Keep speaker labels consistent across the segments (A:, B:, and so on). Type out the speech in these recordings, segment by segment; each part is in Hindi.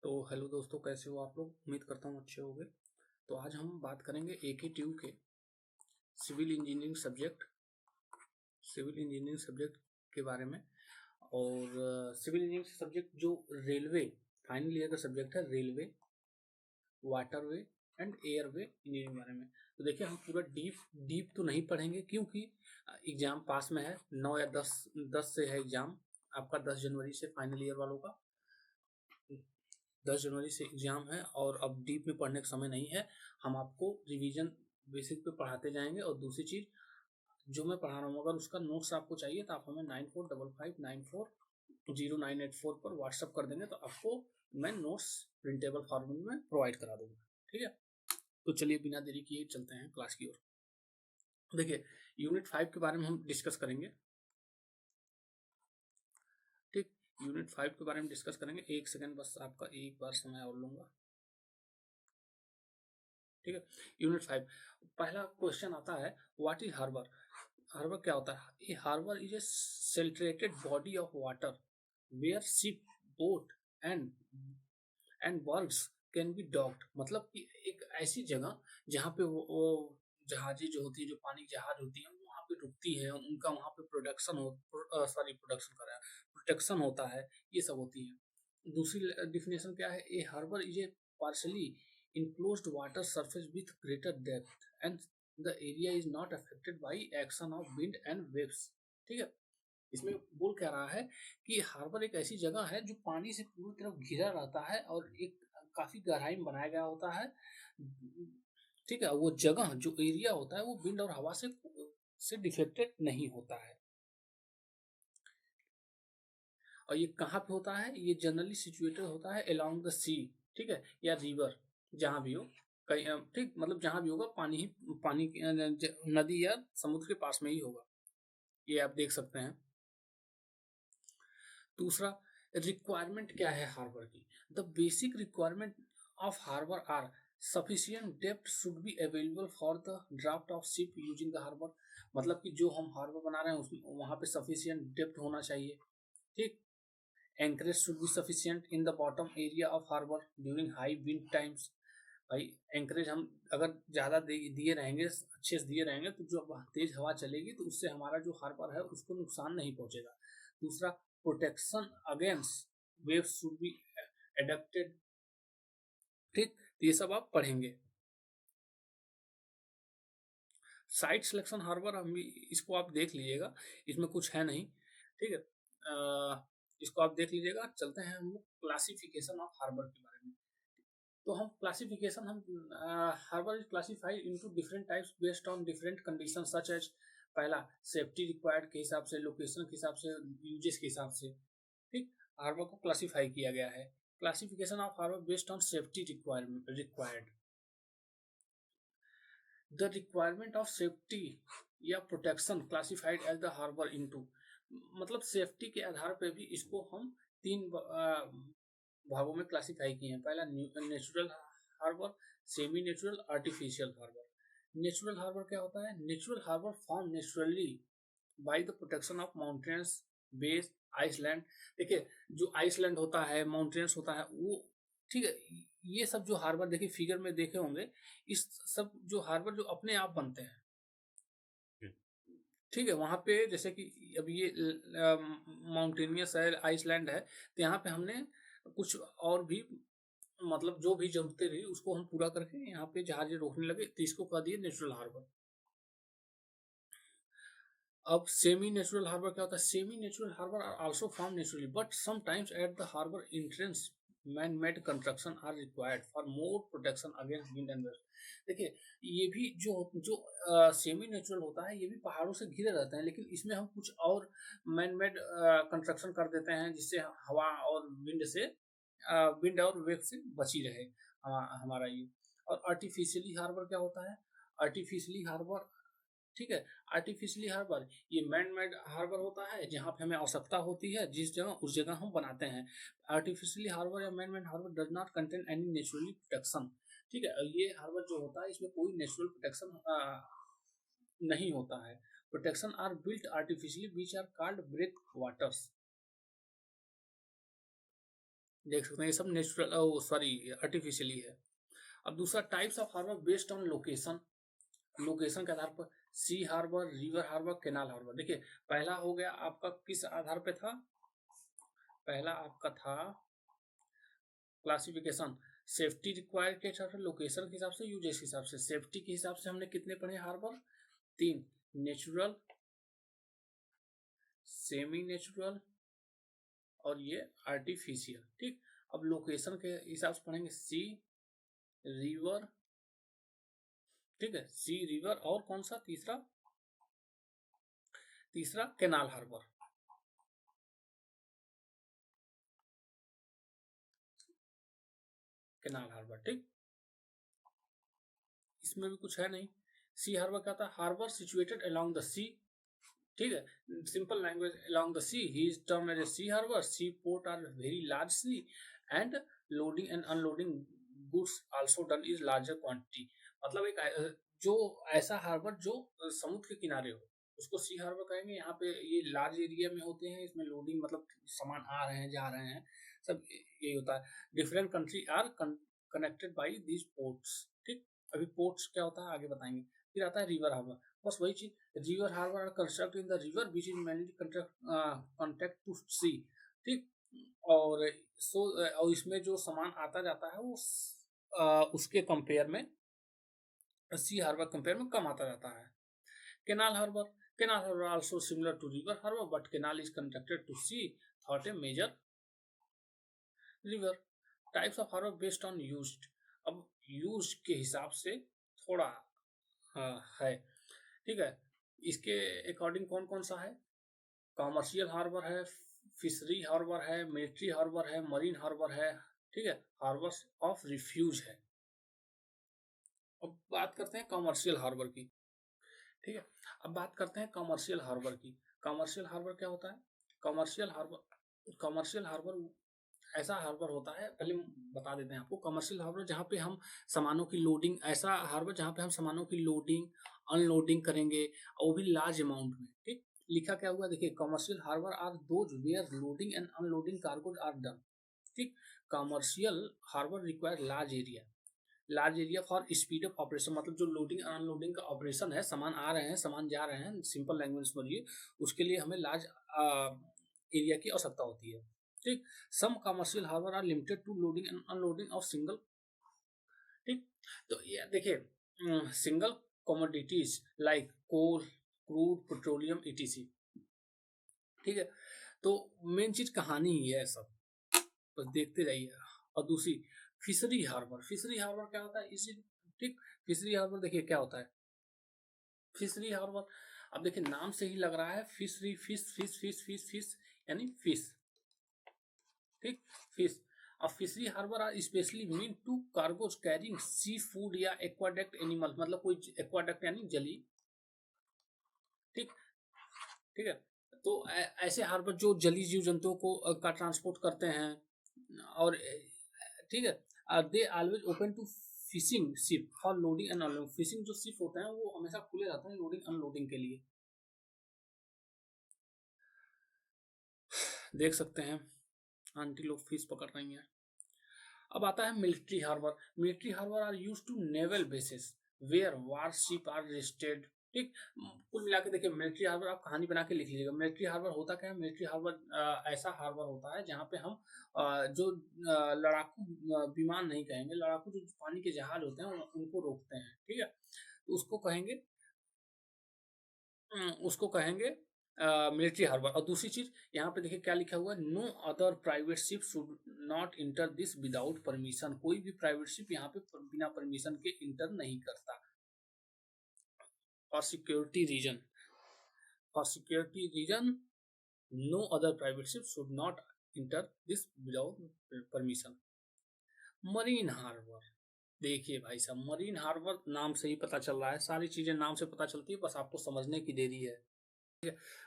A: तो हेलो दोस्तों, कैसे हो आप लोग। उम्मीद करता हूँ अच्छे होंगे। तो आज हम बात करेंगे AK-TU के सिविल इंजीनियरिंग सब्जेक्ट के बारे में। और सिविल इंजीनियरिंग सब्जेक्ट जो रेलवे फाइनल ईयर का सब्जेक्ट है, railway, waterway and airway engineering बारे में। तो देखिए, हम पूरा डीप तो नहीं पढ़ेंगे क्योंकि एग्जाम पास में है। 9 या 10 से है एग्जाम आपका, 10 जनवरी से फाइनल ईयर वालों का 10 जनवरी से एग्जाम है। और अब डीप में पढ़ने का समय नहीं है। हम आपको रिवीजन बेसिक पे पढ़ाते जाएंगे। और दूसरी चीज जो मैं पढ़ा रहा हूँ, अगर उसका नोट्स आपको चाहिए तो आप हमें 9455940984 पर व्हाट्सअप कर देंगे, तो आपको मैं नोट्स प्रिंटेबल फॉर्मेट में प्रोवाइड करा दूंगा। ठीक है, तो चलिए बिना देरी किए चलते हैं क्लास की ओर। देखिए, यूनिट 5 के बारे में हम डिस्कस करेंगे। ठीक, यूनिट 5 के बारे में डिस्कस करेंगे। एक सेकंड बस, आपका एक बार समय और लूंगा। ठीक है, यूनिट 5 पहला क्वेश्चन आता है, व्हाट इज हार्बर। हार्बर क्या होता है। A harbour is a sheltered body of water where ship, boat and birds can be docked. मतलब कि एक ऐसी जगह जहाँ पे वो जहाजें जो होती है, जो पानी जहाज होती है, वहाँ पे रुकती है, उनका वहाँ पे प्रोडक्शन कर रहा है, प्रोटेक्शन होता है, ये सब होती है। दूसरी डिफिनेशन क्या है, a harbour is a partially enclosed water surface with greater depth and the area is not affected by action of wind and waves। ठीक है, इसमें बोल क्या रहा है कि हार्बर एक ऐसी जगह है जो पानी से पूरी तरफ घिरा रहता है और एक काफी गहराई में बनाया गया होता है। ठीक है, वो जगह जो एरिया होता है वो विंड और हवा से डिफेक्टेड नहीं होता है। और ये कहाँ पे होता है, ये जनरली सिचुएटेड होता है अलोंग द सी। ठीक है, या रिवर, जहाँ भी हो, कहीं ठीक, मतलब जहाँ भी होगा पानी ही पानी नदी या समुद्र के पास में ही होगा। ये आप देख सकते हैं। दूसरा, रिक्वायरमेंट क्या है हार्बर की। The basic requirement of harbour are sufficient depth should be available for the draft of ship using the harbour. मतलब कि जो हम हार्बर बना रहे हैं उसमें वहां पे सफिशियंट डेप्थ होना चाहिए। ठीक, anchorage should be sufficient in the bottom area of harbour during high wind times. भाई, एंकरेज हम अगर ज्यादा दिए रहेंगे, अच्छे से दिए रहेंगे, तो जो तेज हवा चलेगी तो उससे हमारा जो हार्बर है उसको नुकसान नहीं पहुंचेगा। दूसरा, protection against waves should be adapted. ठीक, तो ये सब आप पढ़ेंगे। साइट सिलेक्शन हार्बर, हम इसको आप देख लीजिएगा, इसमें कुछ है नहीं। ठीक है, इसको आप देख लीजिएगा। चलते हैं हम लोग क्लासिफिकेशन ऑफ हार्बर के बारे में। तो हम क्लासिफिकेशन, हम harbour is classified into different types based on different condition such as, पहला सेफ्टी रिक्वायर्ड के हिसाब से, लोकेशन के हिसाब से, यूजेस के हिसाब से। ठीक, हार्बर को क्लासिफाई किया गया है। Classification of harbour based on safety required, the requirement of safety या protection classified as the harbour into. मतलब सेफ्टी के आधार पर भी इसको हम तीन भागों में क्लासिफाई किए हैं। पहला, natural harbour, semi natural, artificial harbour. Natural harbour क्या होता है, natural harbour form naturally by the protection of mountains, bays, island. देखिए, जो आइसलैंड होता है, माउंटेन्स होता है, वो ठीक है, ये सब जो हार्बर देखिए फिगर में देखे होंगे, इस सब जो हार्बर जो अपने आप बनते हैं। ठीक है, वहां पे जैसे कि अब ये माउंटेनियस है, आइसलैंड है, तो यहाँ पे हमने कुछ और भी, मतलब जो भी जरूरतें रही उसको हम पूरा करके यहाँ पे जहाज रोकने लगे, तो इसको कह दिए नेचुरल हार्बर। अब सेमी नेचुरल हार्बर क्या होता है, semi natural harbour are also form naturally but sometimes at the harbour entrance man made construction are required for more protection against wind and wave. देखिए, ये भी जो जो सेमी नेचुरल होता है, ये भी पहाड़ों से घिरे रहते हैं, लेकिन इसमें हम कुछ और मैन मेड कंस्ट्रक्शन कर देते हैं जिससे हवा और विंड और वेव से बची रहे हमारा ये। और आर्टिफिशियली हार्बर क्या होता है, आर्टिफिशियली हार्बर, ठीक है, आर्टिफिशियली हार्बर ये मैन मेड हार्बर होता है, जहाँ पे हमें आवश्यकता होती है जिस जगह, उस जगह हम बनाते हैं। आर्टिफिशियली हार्बर या man made harbour does not contain any naturally protection. ठीक है, ये हार्बर जो होता है इसमें कोई नेचुरल प्रोटेक्शन नहीं होता है। Protection are built artificially which are called break waters. देख सकते हैं ये सब नेचुरल सॉरी आर्टिफिशियली है। अब दूसरा types of harbour based on location, location के आधार पर sea harbour, river harbour, canal harbour. देखिए पहला हो गया आपका किस आधार पे था, पहला आपका था क्लासिफिकेशन सेफ्टी रिक्वायर्ड के हिसाब से, लोकेशन के हिसाब से, यूजेस के हिसाब से। सेफ्टी के हिसाब से हमने कितने पढ़े हार्बर, 3, नेचुरल, सेमी नेचुरल और ये आर्टिफिशियल। ठीक, अब लोकेशन के हिसाब से पढ़ेंगे सी, रिवर, ठीक है, सी रिवर और कौन सा तीसरा, तीसरा कैनाल हार्बर। कैनाल हार्बर, ठीक, इसमें भी कुछ है नहीं। सी हार्बर क्या था, harbour situated along the sea, ठीक है, simple language, along the sea ही is term as a sea harbour. Sea port are very large sea and loading and unloading goods also done is larger quantity. मतलब एक जो ऐसा हार्बर जो समुद्र के किनारे हो उसको सी हार्बर कहेंगे। यहाँ पे ये लार्ज एरिया में होते हैं, इसमें लोडिंग मतलब सामान आ रहे हैं जा रहे हैं सब यही होता है। Different country are connected by these ports, ठीक। अभी पोर्ट्स क्या होता है आगे बताएंगे। फिर आता है रिवर हार्बर, बस वही चीज, river harbour are construct in the river which is mainly contact to sea, ठीक। और और इसमें जो सामान आता जाता है वो उसके कंपेयर में सी हार्बर कंपेयर में कम आता जाता है। Canal harbour, canal harbour also similar to river harbour but canal is constructed to sea thought a major river. Types of harbour based on used, अब यूज के हिसाब से थोड़ा है, ठीक है। इसके अकॉर्डिंग कौन कौन सा है, कॉमर्शियल हार्बर है, फिशरी हार्बर है, मिलिट्री हार्बर है, मरीन हार्बर है, ठीक है, हार्बर ऑफ रिफ्यूज है। अब बात करते हैं कॉमर्शियल हार्बर की, ठीक है। अब बात करते हैं कॉमर्शियल हार्बर की। कॉमर्शियल हार्बर क्या होता है, कॉमर्शियल हार्बर, कॉमर्शियल हार्बर ऐसा हार्बर होता है, पहले बता देते हैं आपको। कमर्शियल हार्बर जहाँ पे हम सामानों की लोडिंग, ऐसा हार्बर जहाँ पे हम सामानों की लोडिंग अनलोडिंग करेंगे और वो भी लार्ज अमाउंट में, ठीक। लिखा क्या हुआ देखिए, commercial harbour are those where loading and unloading cargos are done, ठीक। Commercial harbour require large area, large area for speed of operation, मतलब जो लोडिंग अनलोडिंग का ऑपरेशन है, सामान आ रहे हैं सामान जा रहे हैं, सिंपल लैंग्वेज समझिए, उसके लिए हमें लार्ज एरिया की आवश्यकता होती है, ठीक। Some commercial harbour are limited to loading and unloading of single, ठीक। तो ये देखिए single commodities like coal, crude, petroleum, etc, ठीक है। तो मेन चीज कहानी ही है सब, बस देखते जाइए। और दूसरी फिशरी हार्बर, फिशरी हार्बर क्या होता है इसी, ठीक। फिशरी हार्बर देखिए क्या होता है, फिशरी हार्बर, अब देखिए नाम से ही लग रहा है fishery, fish fish fish fish fish यानी फिश, ठीक, फिश। अब fishery harbour are specially mean to cargos carrying sea food या एक्वाडक्ट एनिमल, मतलब कोई एक्वाडक्ट यानी जली, ठीक, ठीक है। तो ऐसे हार्बर जो जली जीव जंतुओं को का ट्रांसपोर्ट करते हैं और ठीक है, they always open to fishing ship for loading and unloading. Fishing जो शिप होते हैं वो हमेशा खुले रहते हैं लोडिंग अनलोडिंग के लिए, देख सकते हैं आंटी लोग फिश पकड़ रही हैं। अब आता है military harbour, military harbour are use to naval basis where warship are rested, ठीक। कुल मिला के देखिए मिलिट्री हार्बर आप कहानी बना के लिख लीजिएगा। मिलिट्री हार्बर होता क्या है, मिलिट्री हार्बर ऐसा हार्बर होता है जहाँ पे हम जो लड़ाकू विमान नहीं कहेंगे, लड़ाकू जो पानी के जहाज होते हैं उनको रोकते हैं, ठीक है, तो उसको कहेंगे मिलिट्री हार्बर। और दूसरी चीज यहाँ पे देखिए क्या लिखा हुआ है, no other private ship should not enter this without permission, कोई भी प्राइवेट शिप यहाँ पे बिना परमिशन के इंटर नहीं करता। For security reason, for security reason no other private ship should not enter this without permission. Marine harbour, देखिए भाई साहब मरीन हार्बर नाम से ही पता चल रहा है, सारी चीजें नाम से पता चलती है, बस आपको समझने की देरी है।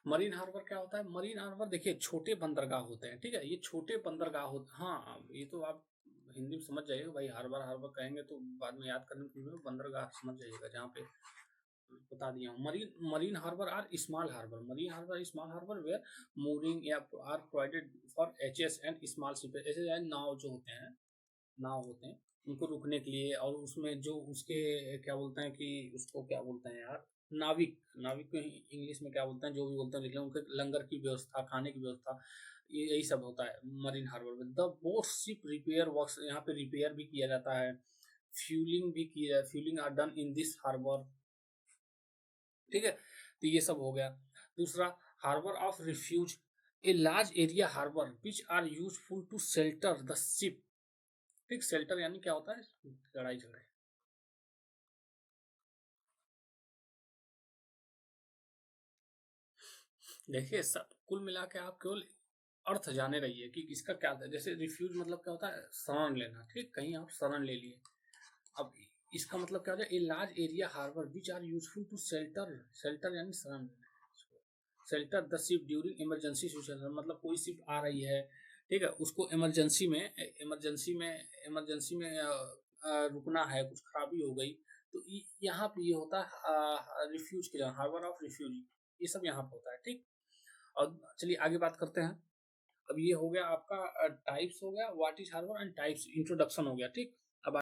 A: मरीन हार्बर क्या होता है, मरीन हार्बर देखिए छोटे बंदरगाह होते हैं, ठीक है, ये छोटे बंदरगाह होते, हाँ ये तो आप हिंदी में समझ जाइएगा भाई, हार्बर हार्बर कहेंगे तो बाद में याद करने के लिए बंदरगाह समझ जाइएगा, जहाँ पे बता दिया हूँ। Marine marine harbour are small harbour, marine harbour small harbour where moving या are provided for HS and small ship, ऐसे नाव जो होते हैं, नाव होते हैं उनको रुकने के लिए, और उसमें जो उसके क्या बोलते हैं कि उसको क्या बोलते हैं यार, नाविक, नाविक को इंग्लिश में क्या बोलते हैं, जो भी बोलते हैं लिख लें, उनके लंगर की व्यवस्था, खाने की व्यवस्था, ये यही सब होता है मरीन हार्बर में। The boat ship repair works, यहाँ पे रिपेयर भी किया जाता है, फ्यूलिंग भी किया, fueling are done in this harbour, ठीक है। तो ये सब हो गया। दूसरा, harbour of refuge, a large area harbour which are useful to shelter the ship, ठीक, शेल्टर यानी क्या होता है, लड़ाई झगड़े। देखिए सब कुल मिला के आप केवल अर्थ जाने रहिए कि इसका क्या था। जैसे रिफ्यूज मतलब क्या होता है, शरण लेना, ठीक, कहीं आप शरण ले लिए। अब इसका मतलब क्या होता है, a large area harbour which are useful to shelter, shelter यानी शरण लेना, shelter the ship during emergency situation, मतलब कोई शिप आ रही है, ठीक है, उसको इमरजेंसी में, इमरजेंसी में रुकना है, कुछ खराबी हो गई, तो यहाँ पे ये होता है रिफ्यूज के, हार्बर ऑफ रिफ्यूज, ये सब यहाँ पे होता है, ठीक। और चलिए आगे बात करते हैं। अब ये हो गया आपका टाइप्स हो गया, what is harbour and types, introduction हो गया, ठीक। अब